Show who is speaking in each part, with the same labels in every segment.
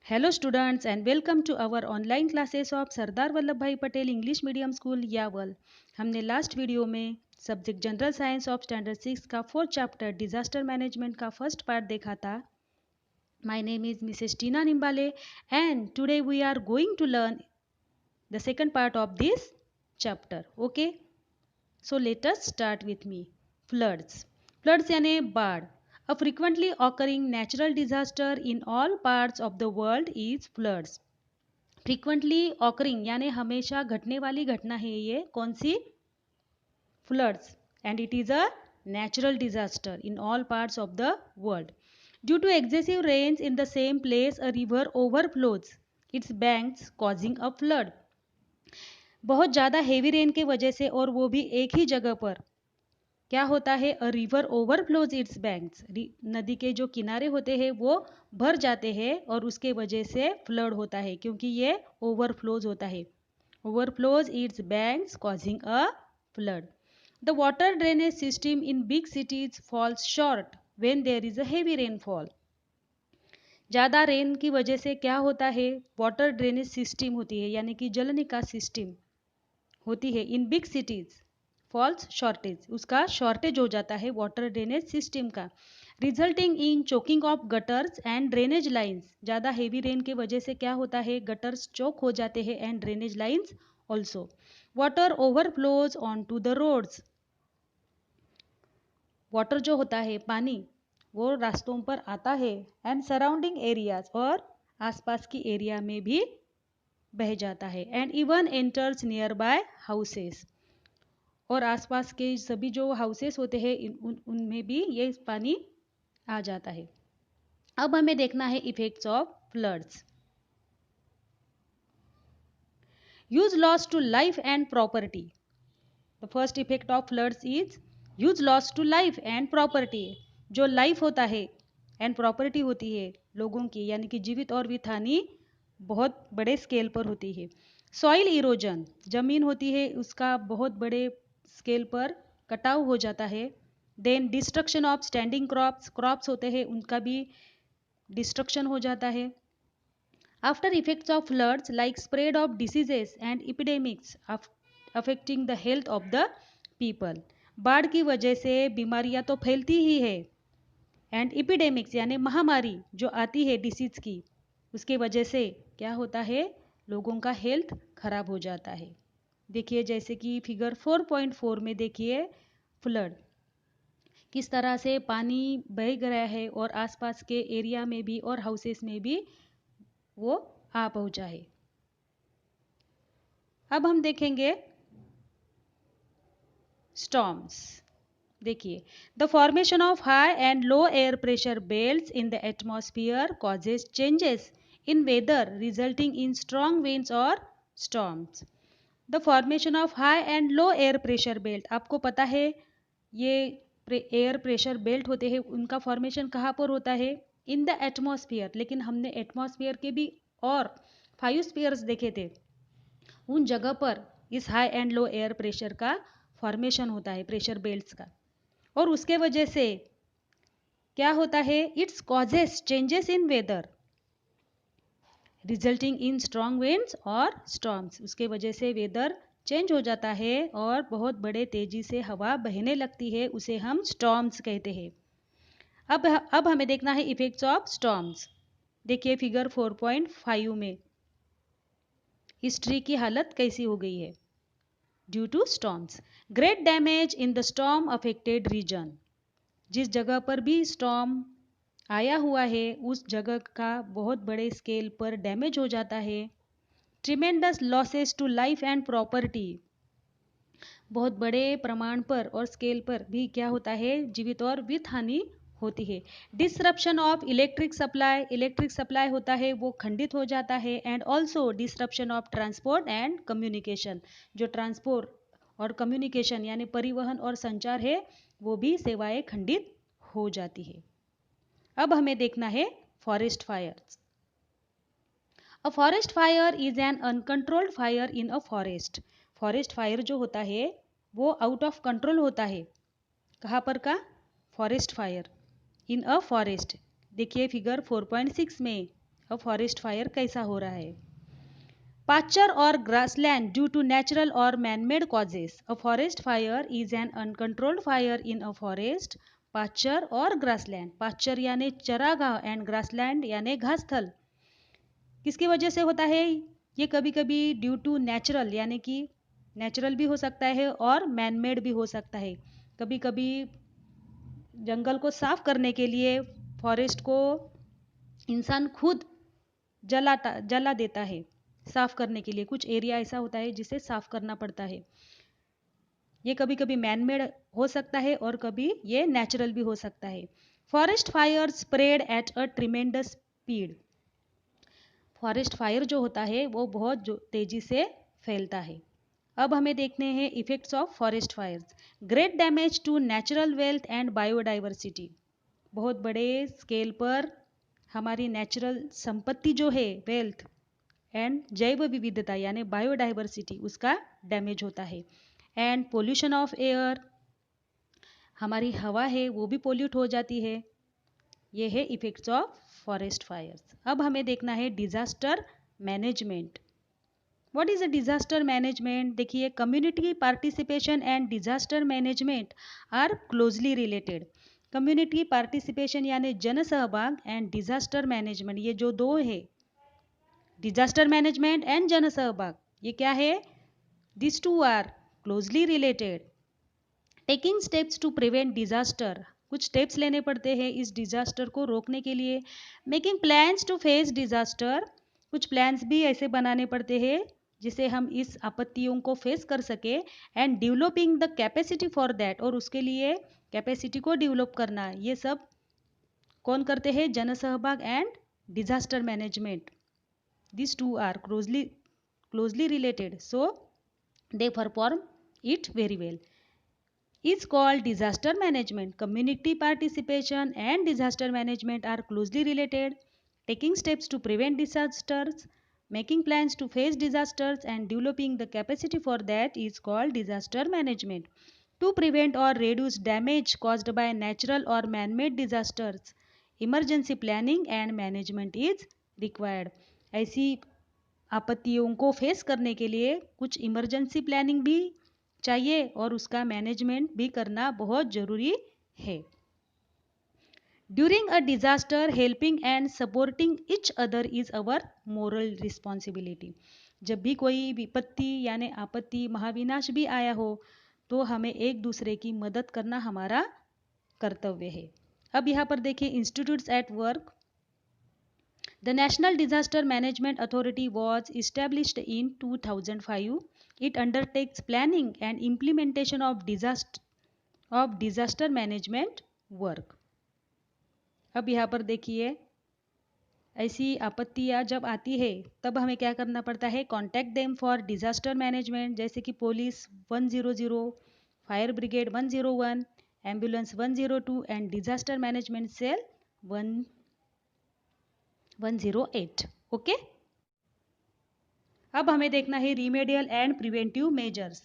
Speaker 1: Hello students and welcome to our online classes of Sardar Vallabh bhai Patel English medium school Yawal. हमने last video में subject general science of standard 6 का fourth chapter disaster management का first part देखा था। My name is Mrs Tina Nimbale and today we are going to learn the second part of this chapter. Okay, so let us start with me. Floods floods यानी बाढ़। A frequently occurring natural disaster in all parts of the world is floods. Frequently occurring यानी हमेशा घटने वाली घटना है ये कौन सी? Floods, and it is a natural disaster in all parts of the world. Due to excessive rains in the same place, a river overflows its banks causing a flood. बहुत ज़्यादा हेवी रेन के वजह से और वो भी एक ही जगह पर क्या होता है? A river overflows its banks. नदी के जो किनारे होते हैं वो भर जाते हैं और उसके वजह से फ्लड होता है, क्योंकि ये ओवरफ्लोज होता है। Overflows its banks causing a flood. The water drainage system in big cities falls short when there is a heavy rainfall. ज़्यादा रेन की वजह से क्या होता है? वाटर ड्रेनेज सिस्टम होती है, यानी कि जल निकास सिस्टम होती है इन बिग सिटीज। फॉल्स शॉर्टेज, उसका शॉर्टेज हो जाता है वाटर ड्रेनेज सिस्टम का, resulting in choking of gutters and drainage lines. ज़्यादा हेवी रेन के वजह से क्या होता है? गटर्स चोक हो जाते हैं and drainage lines also. Water overflows on to the roads. Water जो होता है पानी वो रास्तों पर आता है एंड सराउंडिंग एरियाज, और आसपास की एरिया में भी बह जाता है and even enters near by houses, और आसपास के सभी जो हाउसेस होते हैं उनमें भी ये पानी आ जाता है। अब हमें देखना है effects of floods. Huge loss to life and property. The first effect of floods is huge loss to life and property. जो लाइफ होता है एंड प्रॉपर्टी होती है लोगों की, यानी कि जीवित और वित्त हानि बहुत बड़े स्केल पर होती है। सॉइल इरोजन, जमीन होती है उसका बहुत बड़े स्केल पर कटाव हो जाता है। Then destruction of standing crops, crops होते हैं उनका भी डिस्ट्रक्शन हो जाता है। After effects of floods like spread of diseases and epidemics affecting the health of the people. बाढ़ की वजह से बीमारियां तो फैलती ही है, एंड इपिडेमिक्स यानी महामारी जो आती है डिसीज की, उसके वजह से क्या होता है? लोगों का हेल्थ खराब हो जाता है। देखिए जैसे कि फिगर 4.4 में देखिए फ्लड किस तरह से पानी बह गया है और आसपास के एरिया में भी और हाउसेस में भी वो आ पहुंचा है। अब हम देखेंगे स्टॉर्म्स। देखिए the formation of high and low air pressure belts in the atmosphere causes changes in weather resulting in strong winds और storms. The formation of high and low air pressure belt, आपको पता है ये air pressure belt होते हैं, उनका formation कहाँ पर होता है? इन द एटमॉस्फेयर। लेकिन हमने एटमॉस्फेयर के भी और 5 स्फीयर्स देखे थे, उन जगह पर इस high and low air pressure का फॉर्मेशन होता है, प्रेशर बेल्ट्स का। और उसके वजह से क्या होता है? Its causes changes in weather resulting in strong winds और स्टॉर्म्स। उसके वजह से वेदर चेंज हो जाता है और बहुत बड़े तेजी से हवा बहने लगती है, उसे हम स्टॉर्म्स कहते हैं। अब हमें देखना है इफेक्ट्स ऑफ स्टॉर्म्स। देखिए फिगर 4.5 में हिस्ट्री की हालत कैसी हो गई है। Due to storms great damage in the storm affected region. जिस जगह पर भी स्टॉर्म आया हुआ है उस जगह का बहुत बड़े स्केल पर डैमेज हो जाता है। Tremendous losses to life and property, बहुत बड़े प्रमाण पर और स्केल पर भी क्या होता है? जीवित और वित्त हानि होती है। Disruption of electric supply, electric supply होता है वो खंडित हो जाता है। And also disruption of transport and communication, जो ट्रांसपोर्ट और कम्युनिकेशन यानी परिवहन और संचार है वो भी सेवाएं खंडित हो जाती है। अब हमें देखना है forest fires. A forest fire is an uncontrolled fire in a forest. Forest fire जो होता है वो आउट ऑफ कंट्रोल होता है। कहाँ पर का? Forest fire in a forest. देखिए फिगर 4.6 में अब फॉरेस्ट फायर कैसा हो रहा है। Pasture or grassland due to natural or man-made causes. A forest fire is an uncontrolled fire in a forest, pasture or grassland. Pasture यानी चरागाह and grassland यानी घास स्थल। किसकी वजह से होता है ये? कभी कभी ड्यू टू नेचुरल यानी कि नेचुरल भी हो सकता है और मैन मेड भी हो सकता है। कभी कभी जंगल को साफ करने के लिए फॉरेस्ट को इंसान खुद जला देता है। साफ करने के लिए कुछ एरिया ऐसा होता है जिसे साफ करना पड़ता है। ये कभी कभी मैन मेड हो सकता है और कभी ये नेचुरल भी हो सकता है। Forest fire spread at a tremendous speed. Forest fire जो होता है वो बहुत तेजी से फैलता है। अब हमें देखने हैं effects of forest fires. Great damage to natural wealth and biodiversity. बहुत बड़े स्केल पर हमारी नेचुरल संपत्ति जो है वेल्थ एंड जैव विविधता यानी बायोडाइवर्सिटी उसका डैमेज होता है। एंड पोल्यूशन ऑफ एयर, हमारी हवा है वो भी पोल्यूट हो जाती है। ये है इफेक्ट्स ऑफ फॉरेस्ट फायर्स। अब हमें देखना है disaster management. What is a disaster management? देखिए, community participation and disaster management are closely related. Community participation यानी जन सहभाग एंड डिजास्टर मैनेजमेंट, ये जो दो है डिजास्टर मैनेजमेंट एंड जन सहभाग, ये क्या है? This two are closely related. Taking steps to prevent disaster, कुछ स्टेप्स लेने पड़ते हैं इस डिजास्टर को रोकने के लिए। Making plans to face disaster, कुछ प्लान्स भी ऐसे बनाने पड़ते हैं जिसे हम इस आपत्तियों को फेस कर सके। And developing the capacity for that, और उसके लिए कैपेसिटी को डेवलप करना, ये सब कौन करते हैं? जन सहभाग and disaster management. These two are closely related, so they perform it very well. Is called disaster management. Community participation and disaster management are closely related. Taking steps to prevent disasters, making plans to face disasters and developing the capacity for that is called disaster management. To prevent or reduce damage caused by natural or man-made disasters, emergency planning and management is required. ऐसी आपत्तियों को face करने के लिए कुछ emergency planning भी चाहिए और उसका मैनेजमेंट भी करना बहुत जरूरी है। During a disaster helping and supporting each other is our moral responsibility. जब भी कोई विपत्ति यानी आपत्ति महाविनाश भी आया हो तो हमें एक दूसरे की मदद करना हमारा कर्तव्य है। अब यहाँ पर देखिए institutes at work. The National Disaster Management Authority was established in 2005. It undertakes planning and implementation of disaster management work. अब यहाँ पर देखिए, ऐसी आपत्तियाँ जब आती है तब हमें क्या करना पड़ता है? Contact them for disaster management, जैसे कि police 100, fire brigade 101, ambulance 102 and disaster management cell 108। Okay, अब हमें देखना है remedial and preventive measures.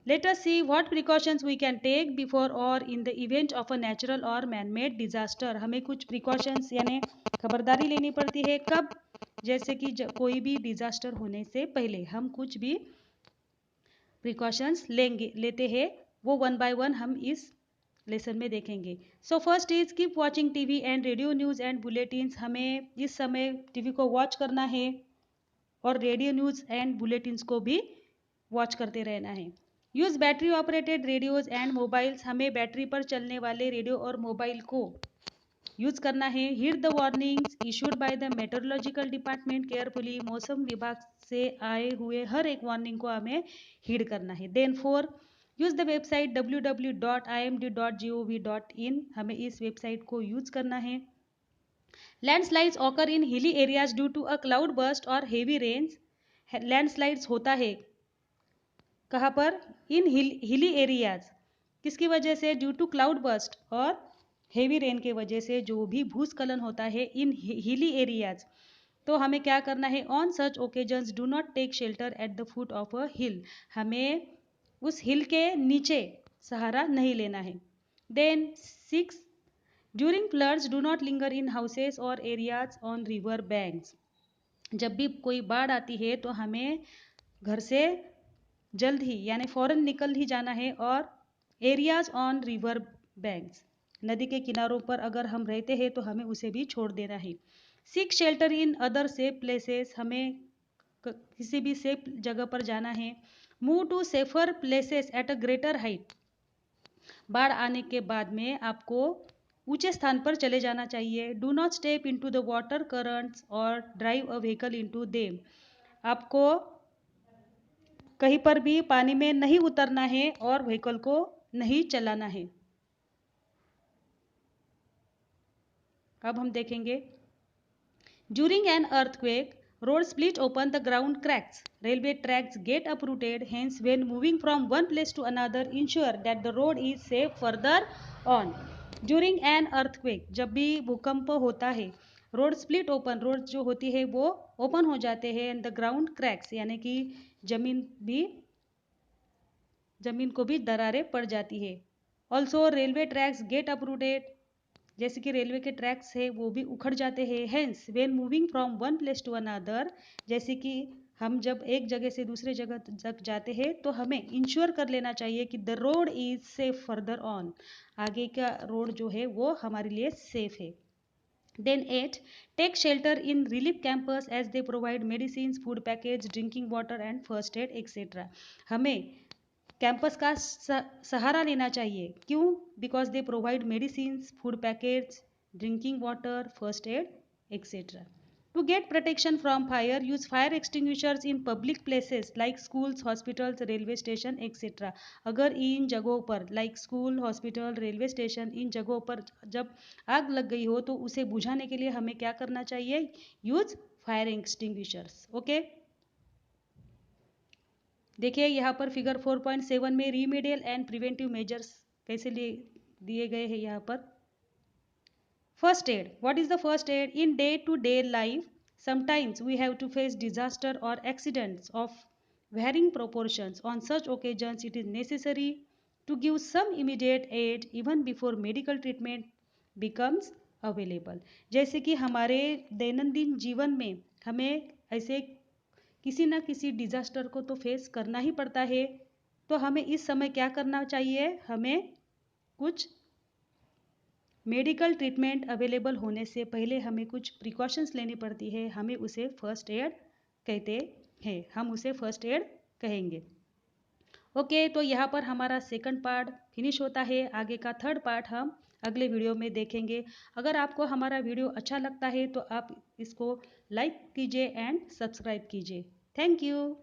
Speaker 1: Let us see what precautions we can take before or in the event of a natural or manmade disaster. हमें कुछ precautions यानी खबरदारी लेनी पड़ती है। कब? जैसे कि कोई भी डिजास्टर होने से पहले हम कुछ भी प्रिकॉशंस लेते हैं, वो वन बाय वन हम इस लेसन में देखेंगे। So first is keep watching TV and radio news and bulletins. हमें इस समय टीवी को वॉच करना है और रेडियो न्यूज़ एंड बुलेटिन्स को भी वॉच करते रहना है। Use battery operated radios and mobiles, हमें बैटरी पर चलने वाले रेडियो और मोबाइल को यूज़ करना है। Heed the warnings issued by the meteorological department carefully, मौसम विभाग से आए हुए हर एक वार्निंग को हमें हीड करना है। Then 4, use the website www.imd.gov.in, हमें इस वेबसाइट को यूज़ करना है। Landslides occur in hilly areas due to a cloud burst और हेवी रेन्स। लैंडस्लाइड्स होता है कहाँ पर? इन हिली एरियाज। किसकी वजह से? ड्यू टू क्लाउड बर्स्ट और हेवी रेन के वजह से जो भी भूस्खलन होता है इन हिली एरियाज। तो हमें क्या करना है? On such occasions do not take shelter at the foot of a hill, हमें उस हिल के नीचे सहारा नहीं लेना है। Then 6, during floods do not linger in houses or areas on river banks. जब भी कोई बाढ़ आती है तो हमें घर से जल्द ही यानी फ़ौरन निकल ही जाना है। और एरियाज ऑन रिवर बैंक्स, नदी के किनारों पर अगर हम रहते हैं तो हमें उसे भी छोड़ देना है। Seek shelter in other safe places, हमें किसी भी सेफ जगह पर जाना है। Move to safer places at a greater height, बाढ़ आने के बाद में आपको ऊंचे स्थान पर चले जाना चाहिए। Do not step into the water currents or drive a vehicle into them, आपको कहीं पर भी पानी में नहीं उतरना है और व्हीकल को नहीं चलाना है। अब हम देखेंगे during an earthquake road split open the ground cracks, railway tracks get uprooted, hence when moving from one place to another ensure that the road is safe further on. During an earthquake, जब भी भूकंप होता है, road split open, road जो होती है वो open हो जाते हैं, एंड द ग्राउंड क्रैक्स यानी कि जमीन को भी दरारें पड़ जाती है। Also railway tracks get uprooted, जैसे कि रेलवे के ट्रैक्स है वो भी उखड़ जाते हैं। Hence when moving from one place to another, जैसे कि हम जब एक जगह से दूसरे जगह तक जाते हैं तो हमें इंश्योर कर लेना चाहिए कि the road is safe further on, आगे का रोड जो है वो हमारे लिए सेफ है। Then 8. Take shelter in relief campus as they provide medicines, food package, drinking water and first aid etc. हमें कैंपस का सहारा लेना चाहिए। क्यों? Because they provide medicines, food packets, drinking water, first aid etcetera. To get protection from fire use fire extinguishers in public places like schools, hospitals, railway station etcetera. अगर इन जगहों पर like school, hospital, railway station, इन जगहों पर जब आग लग गई हो तो उसे बुझाने के लिए हमें क्या करना चाहिए? Use fire extinguishers. ओके, देखिए यहाँ पर फिगर 4.7 में रीमेडियल एंड प्रिवेंटिव मेजर्स कैसे दिए गए हैं। यहाँ पर first aid, what is the first aid? In day to day life sometimes we have to face disaster और accidents of varying proportions. On such occasions it is necessary to give some immediate aid even before medical treatment becomes available. जैसे कि हमारे दैनंदिन जीवन में हमें ऐसे किसी न किसी डिजास्टर को तो फेस करना ही पड़ता है, तो हमें इस समय क्या करना चाहिए? हमें कुछ मेडिकल ट्रीटमेंट अवेलेबल होने से पहले हमें कुछ प्रिकॉशंस लेनी पड़ती है, हमें उसे फर्स्ट एड कहते हैं, हम उसे फर्स्ट एड कहेंगे। ओके, तो यहाँ पर हमारा सेकंड पार्ट फिनिश होता है। आगे का थर्ड पार्ट हम अगले वीडियो में देखेंगे। अगर आपको हमारा वीडियो अच्छा लगता है तो आप इसको लाइक कीजिए एंड सब्सक्राइब कीजिए। Thank you.